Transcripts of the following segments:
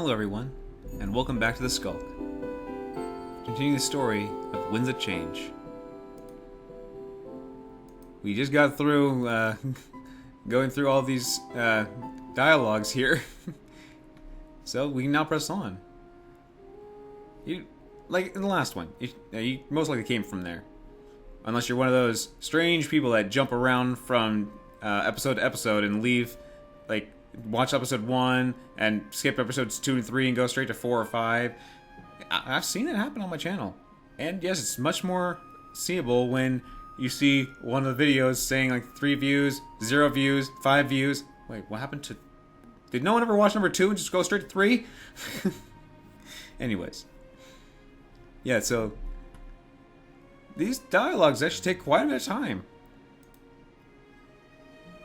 Hello everyone, and welcome back to the Skulk. Continuing the story of Winds of Change. We just got through going through all these dialogues here. So we can now press on. You, like in the last one, you most likely came from there. Unless you're one of those strange people that jump around from episode to episode and leave, like, watch episode 1 and skip episodes 2 and 3 and go straight to 4 or 5. I've seen it happen on my channel. And yes, it's much more seeable when you see one of the videos saying like 3 views, 0 views, 5 views. Wait, what happened to... Did no one ever watch number 2 and just go straight to 3? Anyways. Yeah, so... these dialogues actually take quite a bit of time.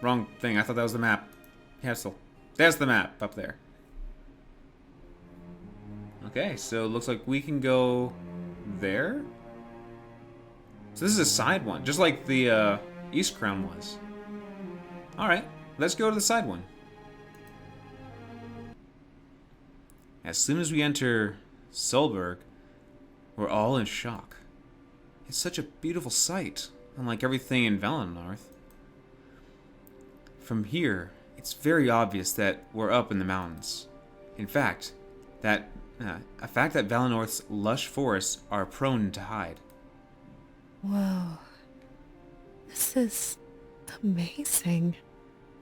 Wrong thing, I thought that was the map. Yeah, so that's the map up there. Okay, so it looks like we can go there. So this is a side one, just like the East Crown was. Alright, let's go to the side one. As soon as we enter Solberg, we're all in shock. It's such a beautiful sight, unlike everything in Valinnorth. From here, it's very obvious that we're up in the mountains. In fact, that Valinnorth's lush forests are prone to hide. Whoa. This is amazing.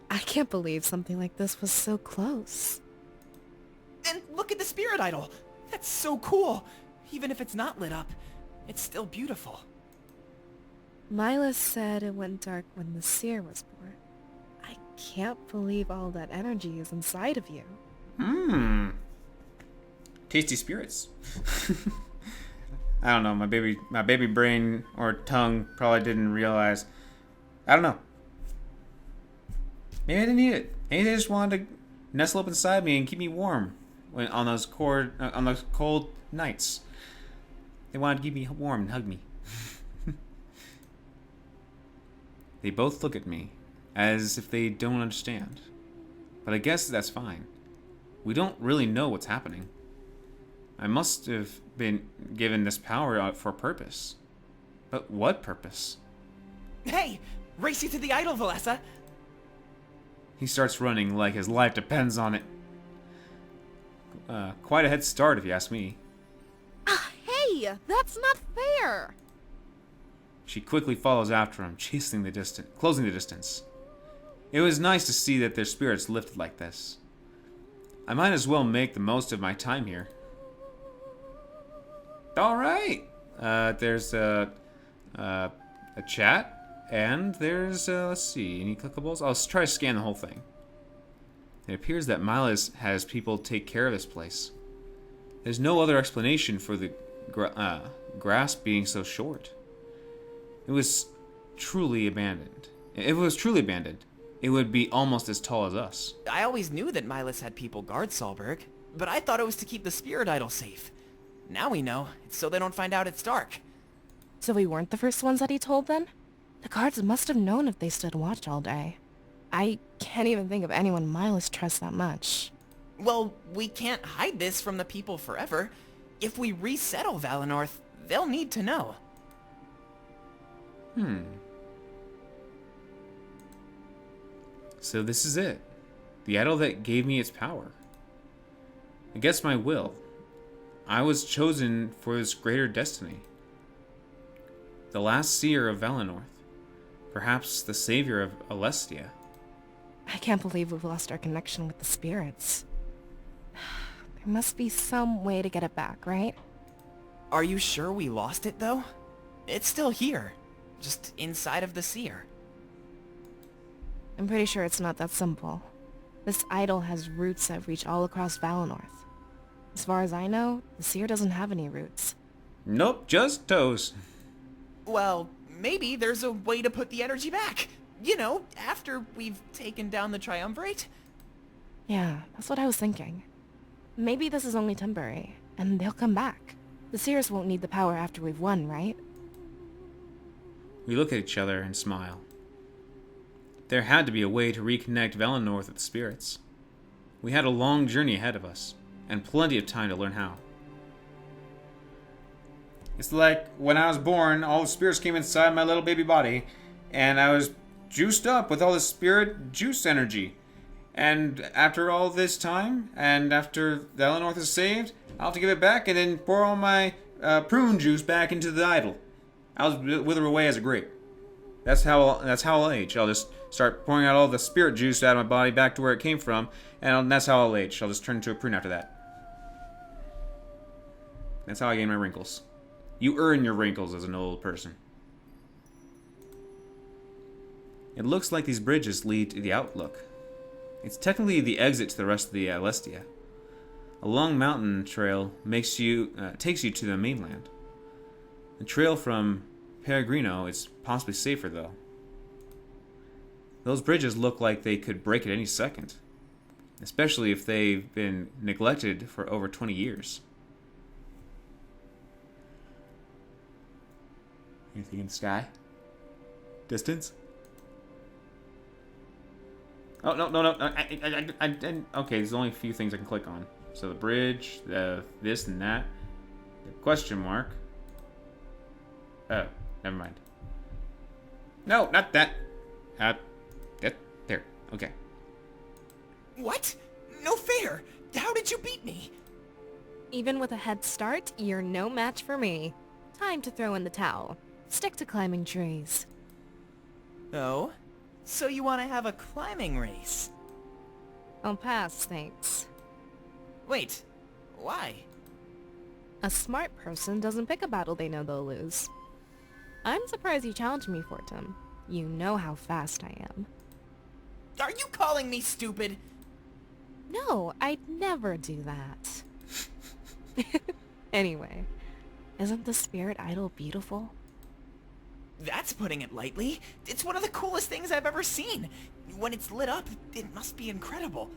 I can't believe something like this was so close. And look at the spirit idol! That's so cool! Even if it's not lit up, it's still beautiful. Milas said it went dark when the seer was born. I can't believe all that energy is inside of you. Tasty spirits. I don't know, my baby brain or tongue probably didn't realize. I don't know. Maybe I didn't need it. Maybe they just wanted to nestle up inside me and keep me warm on those cold nights. They wanted to keep me warm and hug me. They both look at me as if they don't understand. But I guess that's fine. We don't really know what's happening. I must have been given this power for a purpose. But what purpose? Hey! Race you to the idol, Valessa! He starts running like his life depends on it. Quite a head start if you ask me. Hey! That's not fair! She quickly follows after him, closing the distance. It was nice to see that their spirits lifted like this. I might as well make the most of my time here. Alright! There's a chat, and there's, let's see, any clickables? I'll try to scan the whole thing. It appears that Milas has people take care of this place. There's no other explanation for the grass being so short. It was truly abandoned. If it was truly abandoned, it would be almost as tall as us. I always knew that Milas had people guard Solberg, but I thought it was to keep the spirit idol safe. Now we know, it's so they don't find out it's dark. So we weren't the first ones that he told then? The guards must have known if they stood watch all day. I can't even think of anyone Milas trusts that much. Well, we can't hide this from the people forever. If we resettle Valinnorth, they'll need to know. So this is it. The idol that gave me its power. Against my will, I was chosen for this greater destiny. The last seer of Valinnorth. Perhaps the savior of Alestia. I can't believe we've lost our connection with the spirits. There must be some way to get it back, right? Are you sure we lost it, though? It's still here. Just inside of the seer. I'm pretty sure it's not that simple. This idol has roots that reach all across Valinnorth. As far as I know, the seer doesn't have any roots. Nope, just toes. Well, maybe there's a way to put the energy back. You know, after we've taken down the Triumvirate. Yeah, that's what I was thinking. Maybe this is only temporary, and they'll come back. The seers won't need the power after we've won, right? We look at each other and smile. There had to be a way to reconnect Valinnorth with the spirits. We had a long journey ahead of us, and plenty of time to learn how. It's like when I was born, all the spirits came inside my little baby body, and I was juiced up with all the spirit juice energy. And after all this time, and after the Elenorth is saved, I'll have to give it back and then pour all my prune juice back into the idol. I'll wither away as a grape. That's how I'll age. I'll just start pouring out all the spirit juice out of my body back to where it came from, and that's how I'll age. I'll just turn into a prune after that. That's how I gain my wrinkles. You earn your wrinkles as an old person. It looks like these bridges lead to the Outlook. It's technically the exit to the rest of the Alestia. A long mountain trail takes you to the mainland. The trail from Peregrino is possibly safer, though. Those bridges look like they could break at any second, especially if they've been neglected for over 20 years. Anything in the sky? Distance? Oh, no. Okay, there's only a few things I can click on. So the bridge, this and that. The question mark. Oh, never mind. No, not that. There. Okay. What? No fair! How did you beat me? Even with a head start, you're no match for me. Time to throw in the towel. Stick to climbing trees. Oh? So you want to have a climbing race? I'll pass, thanks. Wait, why? A smart person doesn't pick a battle they know they'll lose. I'm surprised you challenged me, Fortum. You know how fast I am. Are you calling me stupid? No, I'd never do that. Anyway, isn't the spirit idol beautiful? That's putting it lightly. It's one of the coolest things I've ever seen. When it's lit up, it must be incredible.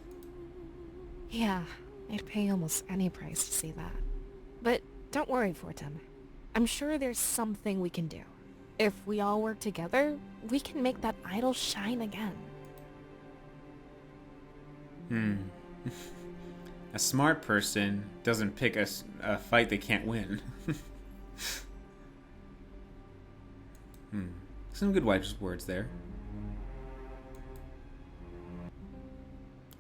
Yeah, I'd pay almost any price to see that. But don't worry, Fortum. I'm sure there's something we can do. If we all work together, we can make that idol shine again. A smart person doesn't pick a fight they can't win. Some good wise words there.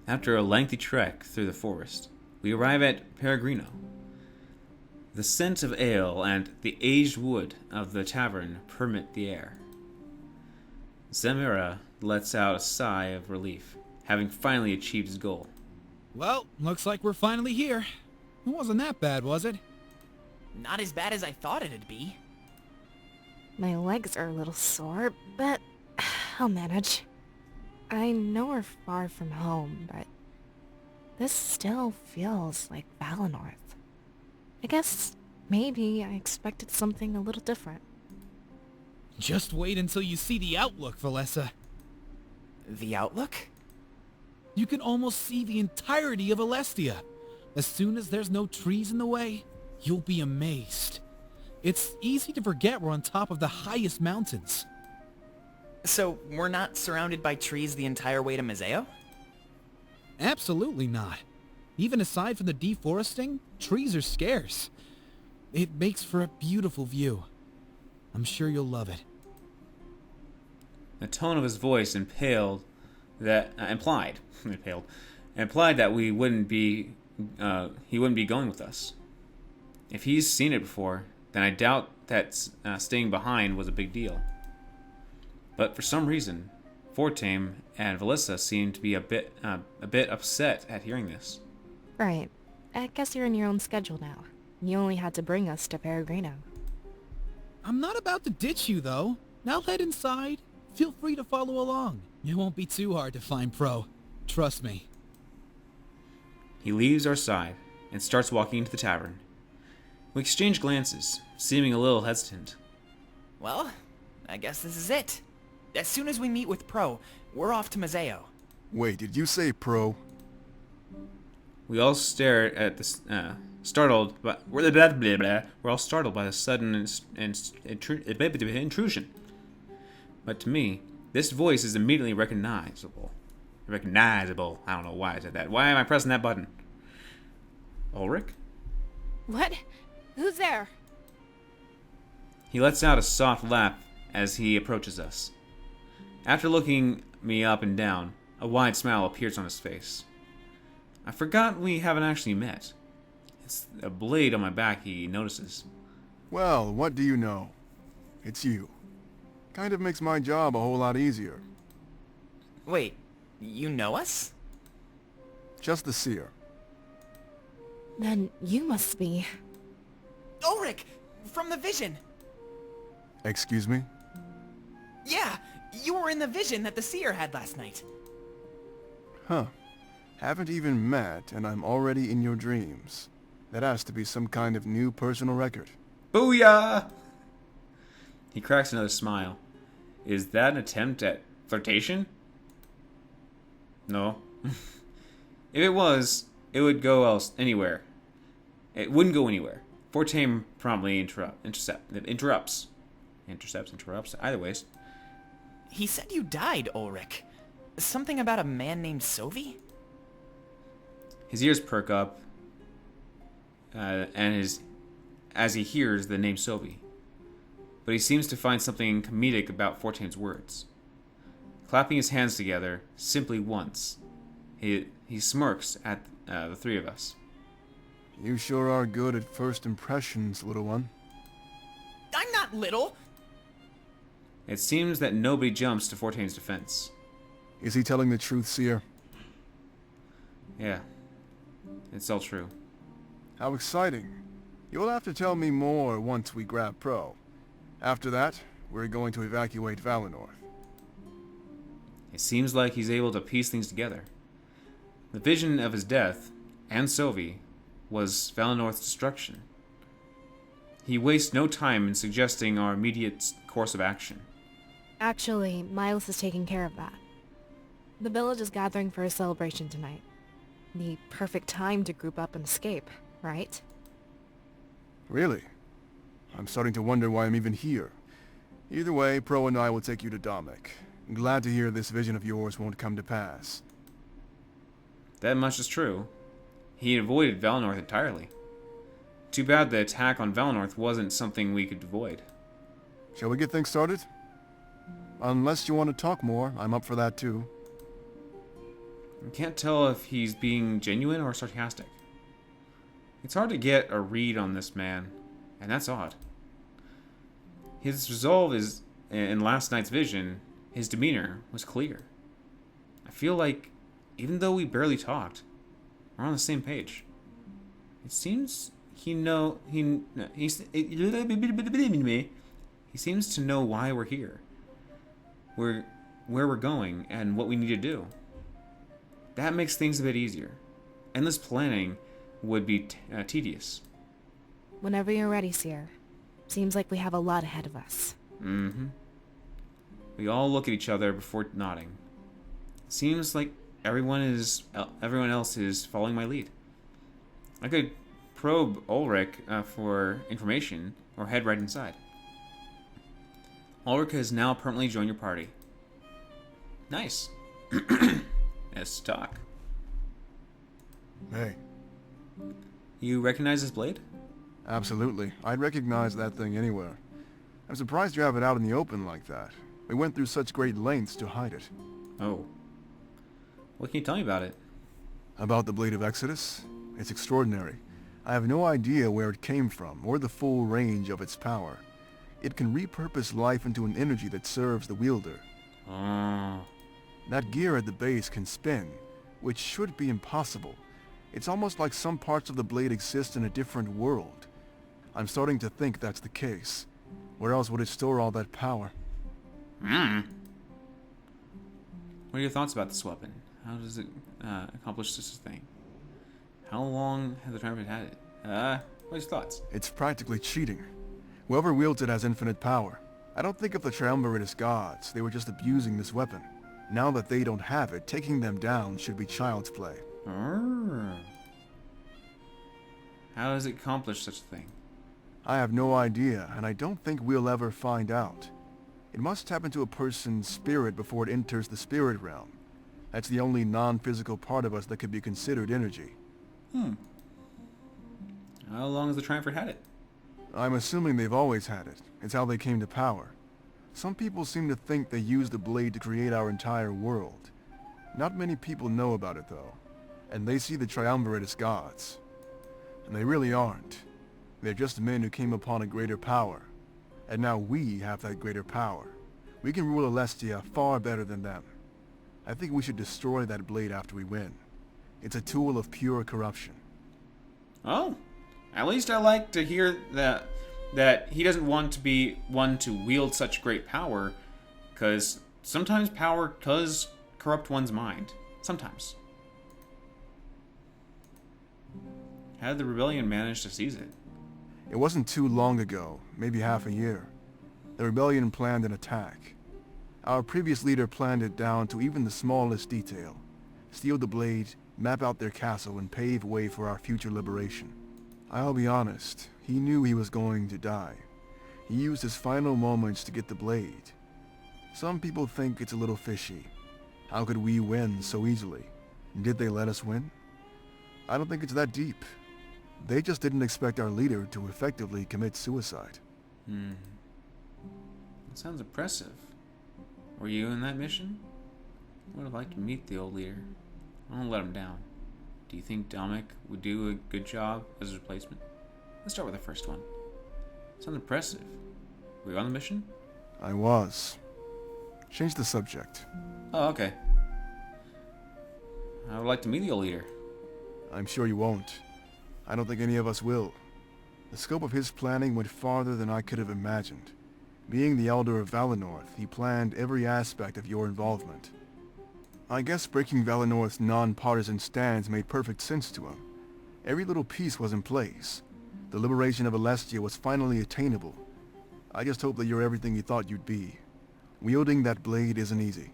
After a lengthy trek through the forest, we arrive at Peregrino. The scent of ale and the aged wood of the tavern permit the air. Zemira lets out a sigh of relief, having finally achieved his goal. Well, looks like we're finally here. It wasn't that bad, was it? Not as bad as I thought it'd be. My legs are a little sore, but I'll manage. I know we're far from home, but this still feels like Valinor. I guess maybe I expected something a little different. Just wait until you see the Outlook, Valessa. The Outlook? You can almost see the entirety of Alestia. As soon as there's no trees in the way, you'll be amazed. It's easy to forget we're on top of the highest mountains. So, we're not surrounded by trees the entire way to Mazeo? Absolutely not. Even aside from the deforesting, trees are scarce. It makes for a beautiful view. I'm sure you'll love it. The tone of his voice implied that he wouldn't be going with us. If he's seen it before, then I doubt that staying behind was a big deal. But for some reason, Fortame and Valessa seemed to be a bit upset at hearing this. Right. I guess you're in your own schedule now. You only had to bring us to Peregrino. I'm not about to ditch you, though. Now head inside. Feel free to follow along. It won't be too hard to find Pro. Trust me. He leaves our side and starts walking into the tavern. We exchange glances, seeming a little hesitant. Well, I guess this is it. As soon as we meet with Pro, we're off to Mazeo. Wait, did you say Pro? We all stare at the we're all startled by the sudden intrusion. But to me, this voice is immediately recognizable. I don't know why I said that. Why am I pressing that button? Ulrich? What? Who's there? He lets out a soft laugh as he approaches us. After looking me up and down, a wide smile appears on his face. I forgot we haven't actually met. It's a blade on my back he notices. Well, what do you know? It's you. Kind of makes my job a whole lot easier. Wait, you know us? Just the seer. Then you must be... Ulrich! From the vision! Excuse me? Yeah, you were in the vision that the seer had last night. Huh. Haven't even met, and I'm already in your dreams. That has to be some kind of new personal record. Booyah! He cracks another smile. Is that an attempt at flirtation? No. If it was, it would go anywhere. It wouldn't go anywhere. Fortane promptly interrupts. Either ways. He said you died, Ulrich. Something about a man named Sovi? His ears perk up, as he hears the name Sovi. But he seems to find something comedic about Fortane's words. Clapping his hands together, simply once, he smirks at the three of us. You sure are good at first impressions, little one. I'm not little! It seems that nobody jumps to Fortane's defense. Is he telling the truth, seer? Yeah, it's all true. How exciting. You'll have to tell me more once we grab Pro. After that, we're going to evacuate Valinor. It seems like he's able to piece things together. The vision of his death, and Sovi, was Valinor's destruction. He wastes no time in suggesting our immediate course of action. Actually, Miles is taking care of that. The village is gathering for a celebration tonight. The perfect time to group up and escape, right? Really? I'm starting to wonder why I'm even here. Either way, Pro and I will take you to Dominic. I'm glad to hear this vision of yours won't come to pass. That much is true. He avoided Valinor entirely. Too bad the attack on Valinor wasn't something we could avoid. Shall we get things started? Unless you want to talk more, I'm up for that too. I can't tell if he's being genuine or sarcastic. It's hard to get a read on this man, and that's odd. His resolve is, in last night's vision, his demeanor was clear. I feel like, even though we barely talked, we're on the same page. It seems he seems to know why we're here, where we're going, and what we need to do. That makes things a bit easier. Endless planning would be tedious. Whenever you're ready, Seer. Seems like we have a lot ahead of us. Mm-hmm. We all look at each other before nodding. Seems like everyone else is following my lead. I could probe Ulrich for information, or head right inside. Ulrich has now permanently joined your party. Nice. Let's talk. Hey. You recognize this blade? Absolutely. I'd recognize that thing anywhere. I'm surprised you have it out in the open like that. We went through such great lengths to hide it. Oh. What can you tell me about it? About the Blade of Exodus? It's extraordinary. I have no idea where it came from, or the full range of its power. It can repurpose life into an energy that serves the wielder. Oh. That gear at the base can spin, which should be impossible. It's almost like some parts of the blade exist in a different world. I'm starting to think that's the case. Where else would it store all that power? What are your thoughts about this weapon? How does it accomplish such a thing? How long has the Triumvirate had it? What are your thoughts? It's practically cheating. Whoever wields it has infinite power. I don't think of the Triumvirate as gods. They were just abusing this weapon. Now that they don't have it, taking them down should be child's play. How does it accomplish such a thing? I have no idea, and I don't think we'll ever find out. It must tap into a person's spirit before it enters the spirit realm. That's the only non-physical part of us that could be considered energy. How long has the Triumvirate had it? I'm assuming they've always had it. It's how they came to power. Some people seem to think they used the blade to create our entire world. Not many people know about it though, and they see the Triumvirate as gods. And they really aren't. They're just men who came upon a greater power. And now we have that greater power. We can rule Alestia far better than them. I think we should destroy that blade after we win. It's a tool of pure corruption. Oh, at least I like to hear that he doesn't want to be one to wield such great power, because sometimes power does corrupt one's mind. Sometimes. How did the rebellion manage to seize it? It wasn't too long ago, maybe half a year. The rebellion planned an attack. Our previous leader planned it down to even the smallest detail. Steal the blade, map out their castle, and pave way for our future liberation. I'll be honest, he knew he was going to die. He used his final moments to get the blade. Some people think it's a little fishy. How could we win so easily? Did they let us win? I don't think it's that deep. They just didn't expect our leader to effectively commit suicide. That sounds impressive. Were you in that mission? I would have liked to meet the old leader. I won't let him down. Do you think Dominic would do a good job as a replacement? Let's start with the first one. Sounds impressive. Were you on the mission? I was. Change the subject. Oh, okay. I would like to meet the old leader. I'm sure you won't. I don't think any of us will. The scope of his planning went farther than I could have imagined. Being the Elder of Valenorth, he planned every aspect of your involvement. I guess breaking Valenorth's non-partisan stance made perfect sense to him. Every little piece was in place. The liberation of Alestia was finally attainable. I just hope that you're everything you thought you'd be. Wielding that blade isn't easy.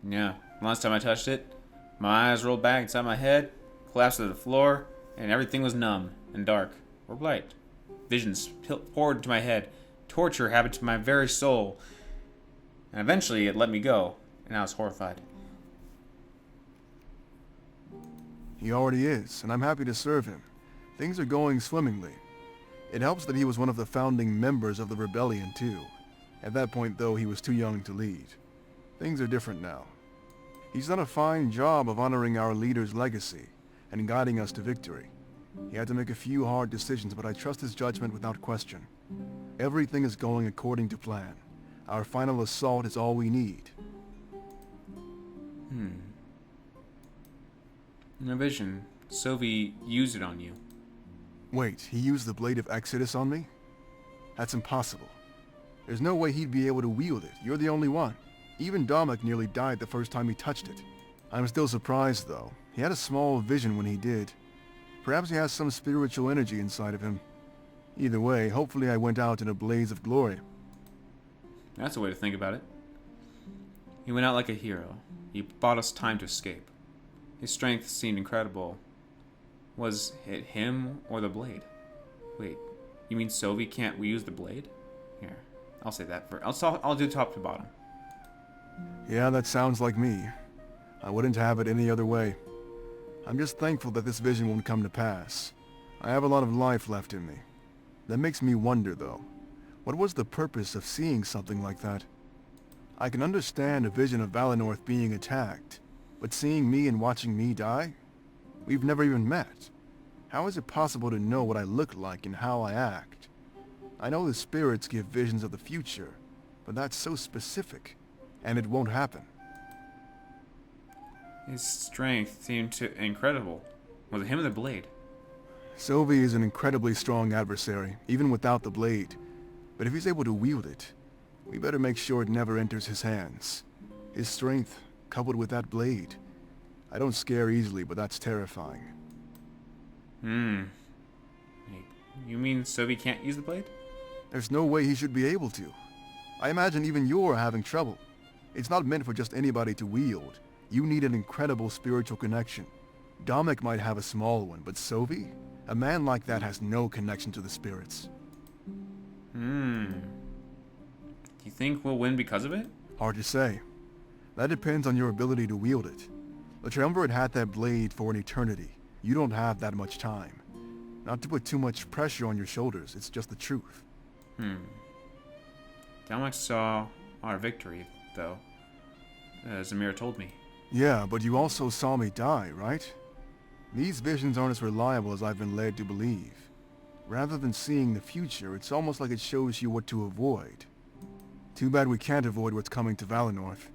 Yeah, last time I touched it, my eyes rolled back inside my head, collapsed to the floor, and everything was numb and dark or bright. Visions poured into my head. Torture happened to my very soul. And eventually it let me go, and I was horrified. He already is, and I'm happy to serve him. Things are going swimmingly. It helps that he was one of the founding members of the rebellion, too. At that point, though, he was too young to lead. Things are different now. He's done a fine job of honoring our leader's legacy and guiding us to victory. He had to make a few hard decisions, but I trust his judgment without question. Everything is going according to plan. Our final assault is all we need. In a vision, Sylvie used it on you. Wait, he used the Blade of Exodus on me? That's impossible. There's no way he'd be able to wield it. You're the only one. Even Dominic nearly died the first time he touched it. I'm still surprised, though. He had a small vision when he did. Perhaps he has some spiritual energy inside of him. Either way, hopefully I went out in a blaze of glory. That's a way to think about it. He went out like a hero. He bought us time to escape. His strength seemed incredible. Was it him or the blade? Wait, you mean Sylvie can't use the blade? Here, I'll say that for. I'll do top to bottom. Yeah, that sounds like me. I wouldn't have it any other way. I'm just thankful that this vision won't come to pass. I have a lot of life left in me. That makes me wonder, though. What was the purpose of seeing something like that? I can understand a vision of Valenorth being attacked, but seeing me and watching me die? We've never even met. How is it possible to know what I look like and how I act? I know the spirits give visions of the future, but that's so specific, and it won't happen. His strength seemed incredible. Was it him or the blade? Sylvie is an incredibly strong adversary, even without the blade. But if he's able to wield it, we better make sure it never enters his hands. His strength, coupled with that blade. I don't scare easily, but that's terrifying. You mean Sylvie can't use the blade? There's no way he should be able to. I imagine even you're having trouble. It's not meant for just anybody to wield. You need an incredible spiritual connection. Dominic might have a small one, but Sylvie? A man like that has no connection to the spirits. Do you think we'll win because of it? Hard to say. That depends on your ability to wield it. The Triumvirate had that blade for an eternity, You don't have that much time. Not to put too much pressure on your shoulders, it's just the truth. Damek saw our victory, though. Zamir told me. Yeah, but you also saw me die, right? These visions aren't as reliable as I've been led to believe. Rather than seeing the future, it's almost like it shows you what to avoid. Too bad we can't avoid what's coming to Valenorth.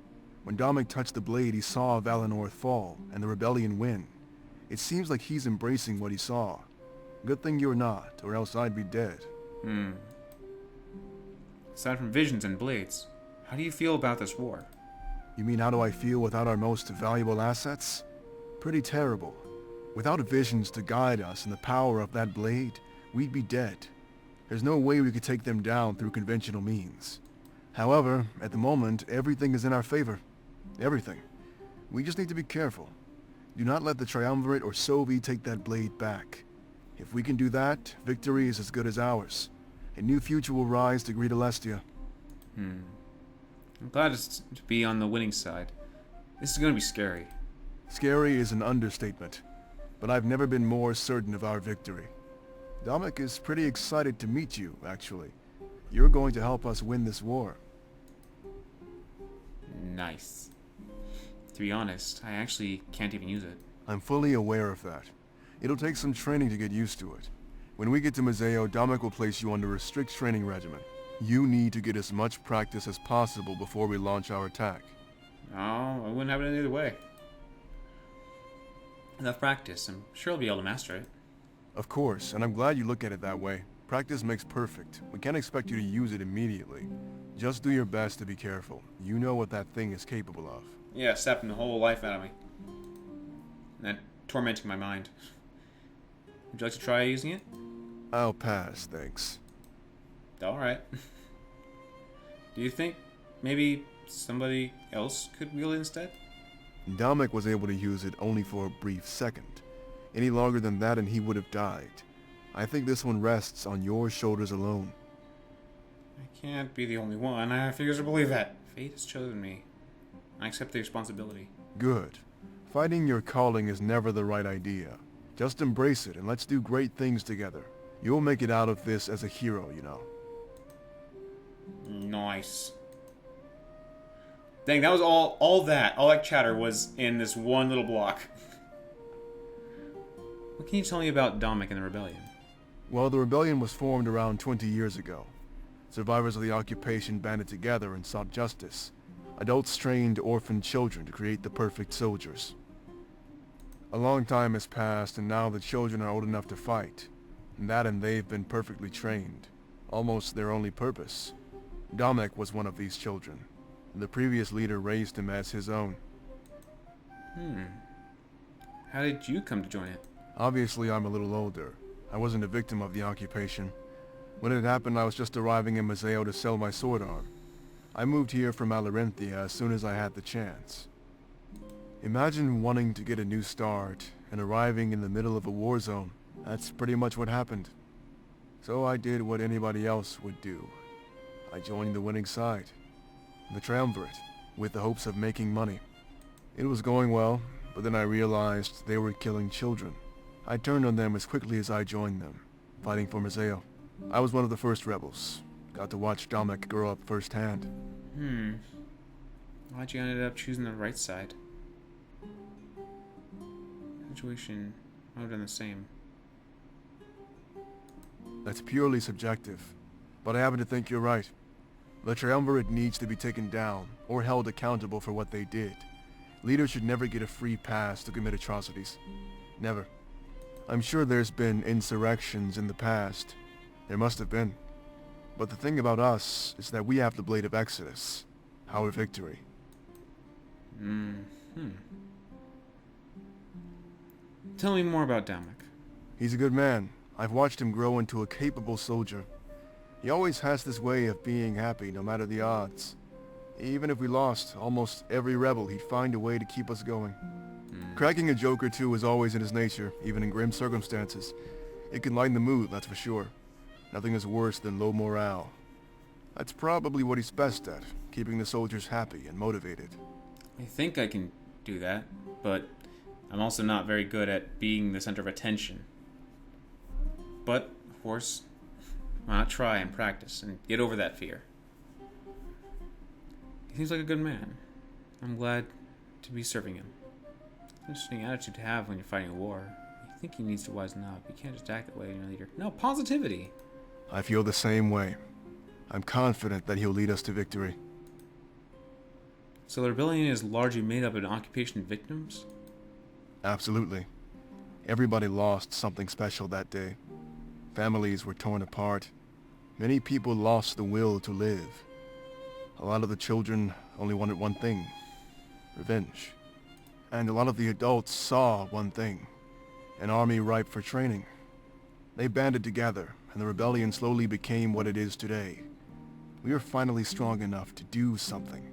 When Damek touched the blade, he saw Valenorth fall, and the rebellion win. It seems like he's embracing what he saw. Good thing you're not, or else I'd be dead. Aside from visions and blades, how do you feel about this war? You mean how do I feel without our most valuable assets? Pretty terrible. Without visions to guide us and the power of that blade, we'd be dead. There's no way we could take them down through conventional means. However, at the moment, everything is in our favor. Everything. We just need to be careful. Do not let the Triumvirate or Sovi take that blade back. If we can do that, victory is as good as ours. A new future will rise to greet Alestia. I'm glad to be on the winning side. This is going to be scary. Scary is an understatement, but I've never been more certain of our victory. Damek is pretty excited to meet you, actually. You're going to help us win this war. Nice. To be honest, I actually can't even use it. I'm fully aware of that. It'll take some training to get used to it. When we get to Museo, Damek will place you under a strict training regimen. You need to get as much practice as possible before we launch our attack. Oh, I wouldn't have it any other way. Enough practice. I'm sure I'll be able to master it. Of course, and I'm glad you look at it that way. Practice makes perfect. We can't expect you to use it immediately. Just do your best to be careful. You know what that thing is capable of. Yeah, sapping the whole life out of me. And tormenting my mind. Would you like to try using it? I'll pass, thanks. Alright. Do you think maybe somebody else could wield it instead? Damek was able to use it only for a brief second. Any longer than that and he would have died. I think this one rests on your shoulders alone. I can't be the only one. I refuse to believe that. Fate has chosen me. I accept the responsibility. Good. Fighting your calling is never the right idea. Just embrace it and let's do great things together. You'll make it out of this as a hero, you know. Nice. Dang, that was all that chatter was in this one little block. What can you tell me about Damek and the rebellion? Well, the rebellion was formed around 20 years ago. Survivors of the occupation banded together and sought justice. Adults trained orphaned children to create the perfect soldiers. A long time has passed and now the children are old enough to fight. And they've been perfectly trained. Almost their only purpose. Damek was one of these children. The previous leader raised him as his own. How did you come to join it? Obviously, I'm a little older. I wasn't a victim of the occupation. When it happened, I was just arriving in Museo to sell my sword arm. I moved here from Alarenthia as soon as I had the chance. Imagine wanting to get a new start and arriving in the middle of a war zone. That's pretty much what happened. So I did what anybody else would do. I joined the winning side, the Triumvirate, with the hopes of making money. It was going well, but then I realized they were killing children. I turned on them as quickly as I joined them, fighting for Museo. I was one of the first rebels. Got to watch Damek grow up firsthand. Why'd you end up choosing the right side? Situation might have done the same. That's purely subjective, but I happen to think you're right. The Triumvirate needs to be taken down, or held accountable for what they did. Leaders should never get a free pass to commit atrocities. Never. I'm sure there's been insurrections in the past. There must have been. But the thing about us is that we have the Blade of Exodus, our victory. Tell me more about Damek. He's a good man. I've watched him grow into a capable soldier. He always has this way of being happy no matter the odds. Even if we lost almost every rebel, he'd find a way to keep us going. Cracking a joke or two is always in his nature, even in grim circumstances. It can lighten the mood, that's for sure. Nothing is worse than low morale. That's probably what he's best at, keeping the soldiers happy and motivated. I think I can do that, but I'm also not very good at being the center of attention. But, of course, why not try and practice and get over that fear? He seems like a good man. I'm glad to be serving him. Interesting attitude to have when you're fighting a war. I think he needs to wisen up. You can't just act that way when you're a leader. No, positivity. I feel the same way. I'm confident that he'll lead us to victory. So the rebellion is largely made up of occupation victims? Absolutely. Everybody lost something special that day. Families were torn apart. Many people lost the will to live. A lot of the children only wanted one thing: revenge. And a lot of the adults saw one thing: an army ripe for training. They banded together, and the rebellion slowly became what it is today. We are finally strong enough to do something,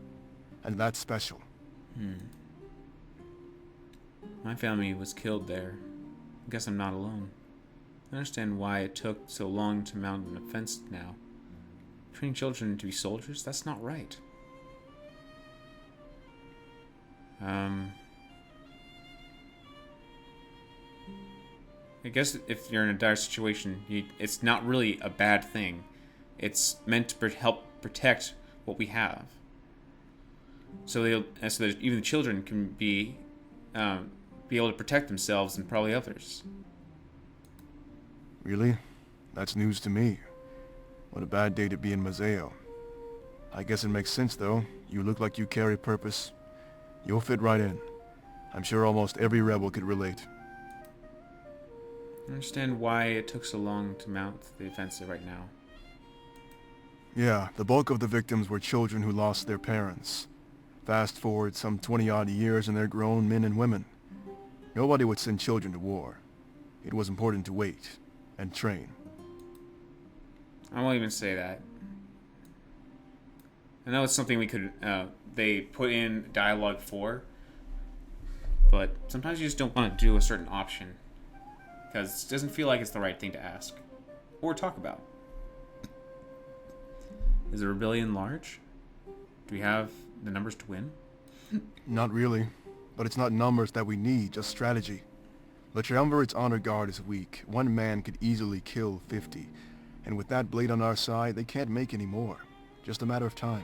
and that's special. My family was killed there. I guess I'm not alone. I understand why it took so long to mount an offense now. Training children to be soldiers? That's not right. I guess if you're in a dire situation, it's not really a bad thing. It's meant to help protect what we have. So that even the children can be able to protect themselves and probably others. Really? That's news to me. What a bad day to be in Mazeo. I guess it makes sense, though. You look like you carry purpose. You'll fit right in. I'm sure almost every rebel could relate. I understand why it took so long to mount the offensive right now. Yeah, the bulk of the victims were children who lost their parents. Fast forward some 20-odd years and they're grown men and women. Nobody would send children to war. It was important to wait and train. I won't even say that. I know it's something they put in dialogue for, but sometimes you just don't want to do a certain option because it doesn't feel like it's the right thing to ask or talk about. Is the rebellion large? Do we have the numbers to win? Not really, but it's not numbers that we need, just strategy. The Triumvirate's honor guard is weak. One man could easily kill 50. And with that blade on our side, they can't make any more. Just a matter of time.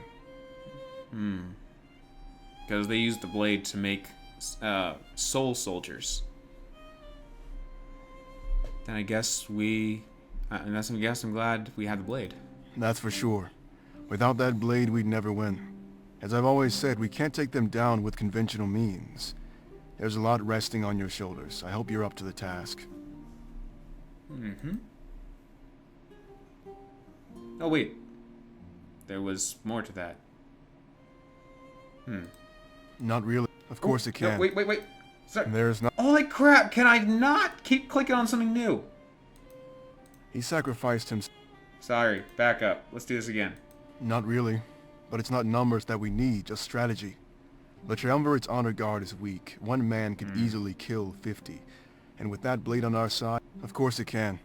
Because they used the blade to make soul soldiers. Then I guess I'm glad we had the blade. That's for sure. Without that blade, we'd never win. As I've always said, we can't take them down with conventional means. There's a lot resting on your shoulders. I hope you're up to the task. Oh, wait. There was more to that. Not really. Of course it can. No, wait. Sorry. There's not. Holy crap, can I not keep clicking on something new? He sacrificed himself. Sorry, back up. Let's do this again. Not really. But it's not numbers that we need, just strategy. The Triumvirate's honor guard is weak. One man could easily kill 50. And with that blade on our side, of course it can.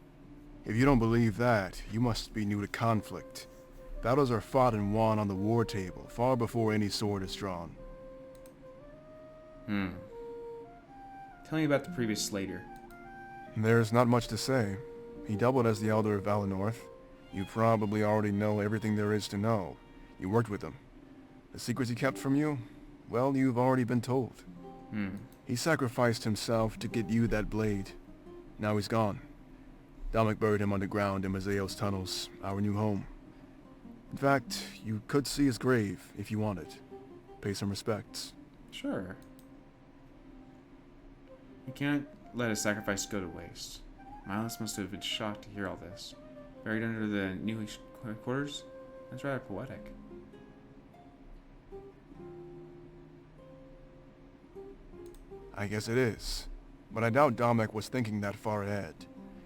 If you don't believe that, you must be new to conflict. Battles are fought and won on the war table, far before any sword is drawn. Tell me about the previous Slater. There's not much to say. He doubled as the Elder of Valinor. You probably already know everything there is to know. You worked with him. The secrets he kept from you? Well, you've already been told. He sacrificed himself to get you that blade. Now he's gone. Dalmec buried him underground in Mazeo's tunnels, our new home. In fact, you could see his grave if you wanted. Pay some respects. Sure. You can't let a sacrifice go to waste. Miles must have been shocked to hear all this. Buried under the new quarters? That's rather poetic. I guess it is. But I doubt Dalmec was thinking that far ahead.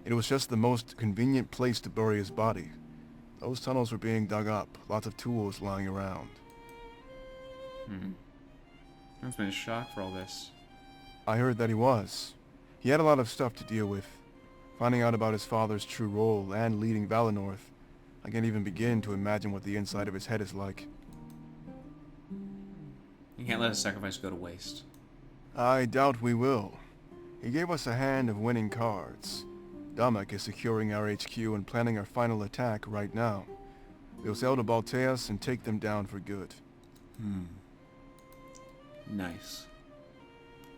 It was just the most convenient place to bury his body. Those tunnels were being dug up, lots of tools lying around. I've been in shock for all this. I heard that he was. He had a lot of stuff to deal with. Finding out about his father's true role and leading Valinor, I can't even begin to imagine what the inside of his head is like. You can't let a sacrifice go to waste. I doubt we will. He gave us a hand of winning cards. Damek is securing our HQ and planning our final attack right now. We'll sail to Balteus and take them down for good. Nice.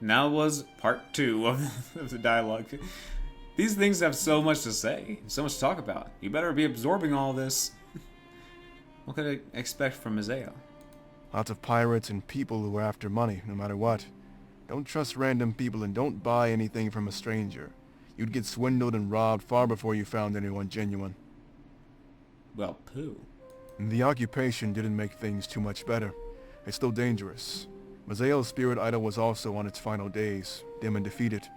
Now was part 2 of the dialogue. These things have so much to say, so much to talk about. You better be absorbing all this. What could I expect from Mazeo? Lots of pirates and people who are after money, no matter what. Don't trust random people and don't buy anything from a stranger. You'd get swindled and robbed far before you found anyone genuine. Well, poo. The occupation didn't make things too much better. It's still dangerous. Mazeo's spirit idol was also on its final days, dim and defeated.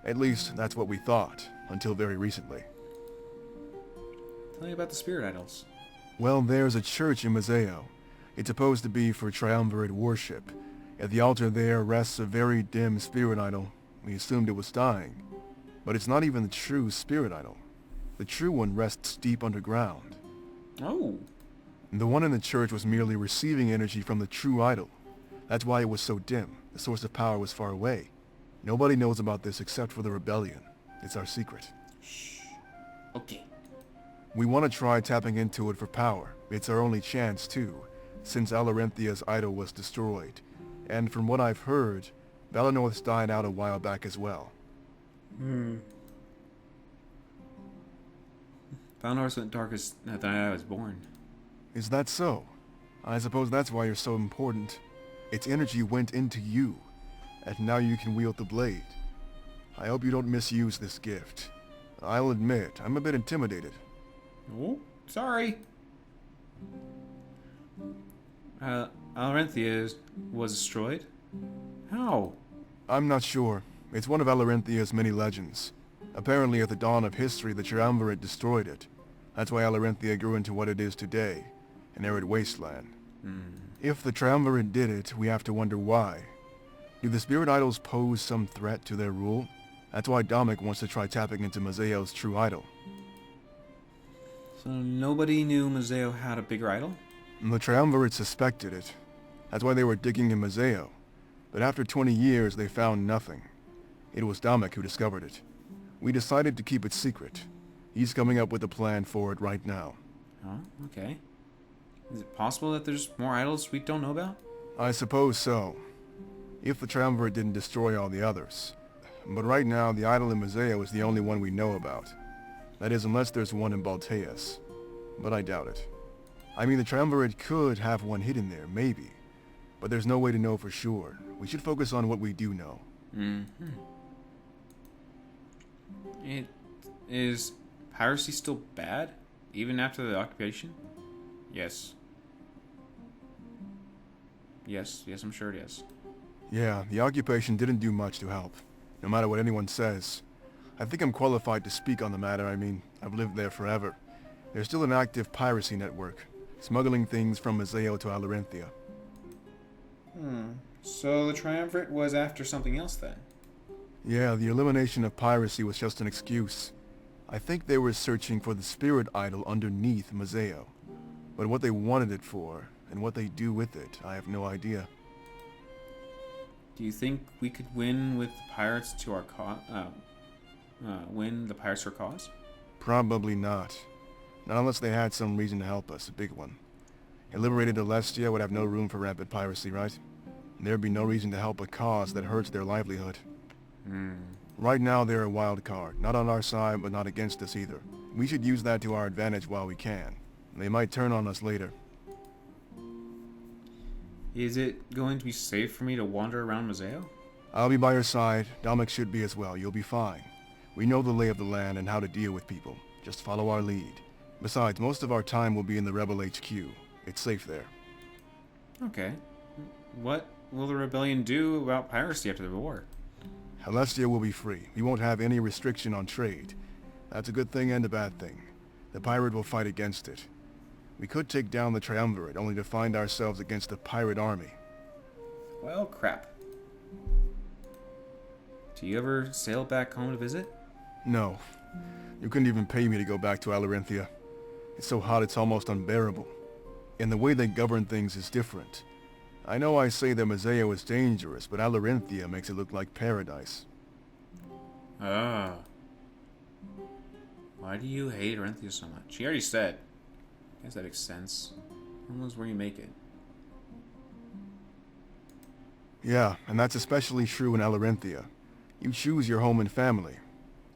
At least, that's what we thought, until very recently. Tell me about the spirit idols. Well, there's a church in Mazeo. It's supposed to be for triumvirate worship. At the altar there rests a very dim spirit idol. We assumed it was dying. But it's not even the true spirit idol. The true one rests deep underground. Oh. The one in the church was merely receiving energy from the true idol. That's why it was so dim. The source of power was far away. Nobody knows about this except for the rebellion. It's our secret. Shh. Okay. We want to try tapping into it for power. It's our only chance, too, since Alarenthia's idol was destroyed. And from what I've heard, Valenorth's died out a while back as well. Valenorth went darkest the night I was born. Is that so? I suppose that's why you're so important. Its energy went into you, and now you can wield the blade. I hope you don't misuse this gift. I'll admit, I'm a bit intimidated. Oh, sorry. Alarenthia was destroyed? How? I'm not sure. It's one of Alarenthia's many legends. Apparently at the dawn of history, the triumvirate destroyed it. That's why Alarenthia grew into what it is today, an arid wasteland. If the triumvirate did it, we have to wonder why. Do the spirit idols pose some threat to their rule? That's why Damek wants to try tapping into Mazeo's true idol. So nobody knew Mazeo had a bigger idol? The triumvirate suspected it. That's why they were digging in Mazeo. But after 20 years, they found nothing. It was Damek who discovered it. We decided to keep it secret. He's coming up with a plan for it right now. Oh, okay. Is it possible that there's more idols we don't know about? I suppose so. If the triumvirate didn't destroy all the others. But right now, the idol in Mazeo is the only one we know about. That is, unless there's one in Balteus. But I doubt it. I mean, the triumvirate could have one hidden there, maybe. But there's no way to know for sure. We should focus on what we do know. Is piracy still bad, even after the occupation? Yes. Yes, I'm sure it is. Yeah, the occupation didn't do much to help, no matter what anyone says. I think I'm qualified to speak on the matter. I mean, I've lived there forever. There's still an active piracy network, smuggling things from Mazeo to Alarenthia. So the Triumvirate was after something else then? Yeah, the elimination of piracy was just an excuse. I think they were searching for the spirit idol underneath Mazeo. But what they wanted it for, and what they do with it, I have no idea. Do you think we could win with the pirates to our win the pirates to our cause? Probably not. Not unless they had some reason to help us, a big one. A liberated Alestia would have no room for rampant piracy, right? There'd be no reason to help a cause that hurts their livelihood. Right now they're a wild card, not on our side, but not against us either. We should use that to our advantage while we can. They might turn on us later. Is it going to be safe for me to wander around Mazeo? I'll be by your side. Damek should be as well. You'll be fine. We know the lay of the land and how to deal with people. Just follow our lead. Besides, most of our time will be in the Rebel HQ. It's safe there. Okay. What will the rebellion do about piracy after the war? Alestia will be free. We won't have any restriction on trade. That's a good thing and a bad thing. The pirate will fight against it. We could take down the Triumvirate, only to find ourselves against a pirate army. Well, crap. Do you ever sail back home to visit? No. You couldn't even pay me to go back to Alarenthia. It's so hot it's almost unbearable. And the way they govern things is different. I know I say that Mazeo is dangerous, but Alarenthia makes it look like paradise. Ah. Why do you hate Arinthia so much? She already said. I guess that makes sense. Home is where you make it. Yeah, and that's especially true in Alarinthia. You choose your home and family.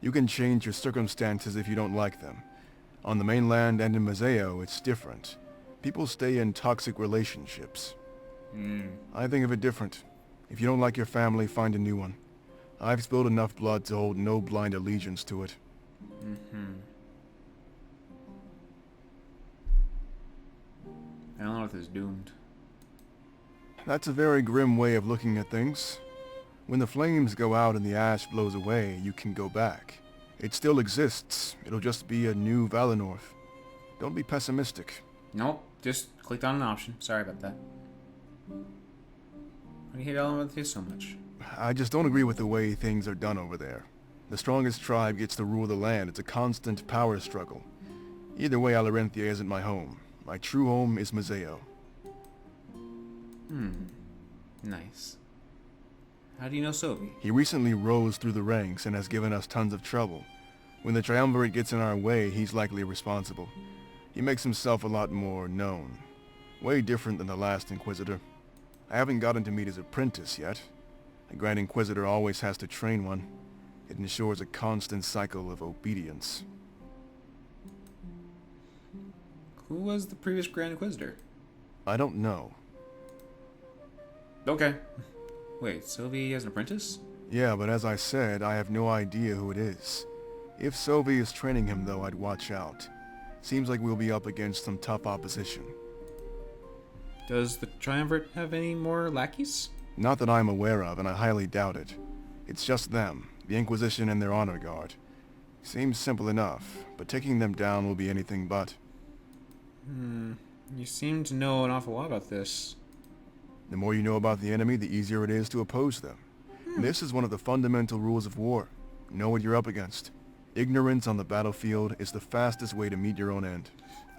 You can change your circumstances if you don't like them. On the mainland and in Mazeo, it's different. People stay in toxic relationships. I think of it different. If you don't like your family, find a new one. I've spilled enough blood to hold no blind allegiance to it. Elnorth is doomed. That's a very grim way of looking at things. When the flames go out and the ash blows away, you can go back. It still exists. It'll just be a new Valenorth. Don't be pessimistic. Nope, just clicked on an option. Sorry about that. Why do you hate Elnorth so much? I just don't agree with the way things are done over there. The strongest tribe gets to rule the land. It's a constant power struggle. Either way, Alarinthia isn't my home. My true home is Mazeo. Nice. How do you know Sobi? He recently rose through the ranks and has given us tons of trouble. When the Triumvirate gets in our way, he's likely responsible. He makes himself a lot more known. Way different than the last Inquisitor. I haven't gotten to meet his apprentice yet. A Grand Inquisitor always has to train one. It ensures a constant cycle of obedience. Who was the previous Grand Inquisitor? I don't know. Okay. Wait, Sylvie has an apprentice? Yeah, but as I said, I have no idea who it is. If Sobi is training him, though, I'd watch out. Seems like we'll be up against some tough opposition. Does the Triumvirate have any more lackeys? Not that I'm aware of, and I highly doubt it. It's just them, the Inquisition and their honor guard. Seems simple enough, but taking them down will be anything but. You seem to know an awful lot about this. The more you know about the enemy, the easier it is to oppose them. This is one of the fundamental rules of war. Know what you're up against. Ignorance on the battlefield is the fastest way to meet your own end.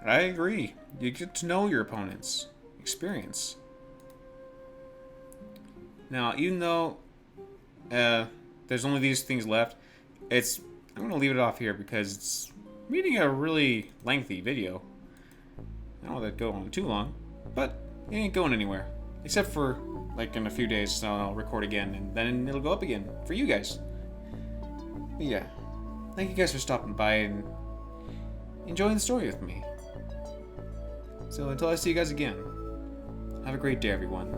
I agree. You get to know your opponents. Experience. Now, even though there's only these things left, I'm going to leave it off here because it's reading a really lengthy video. I don't want that to go on too long, but it ain't going anywhere. Except for, like, in a few days, so I'll record again, and then it'll go up again for you guys. But yeah, thank you guys for stopping by and enjoying the story with me. So until I see you guys again, have a great day, everyone.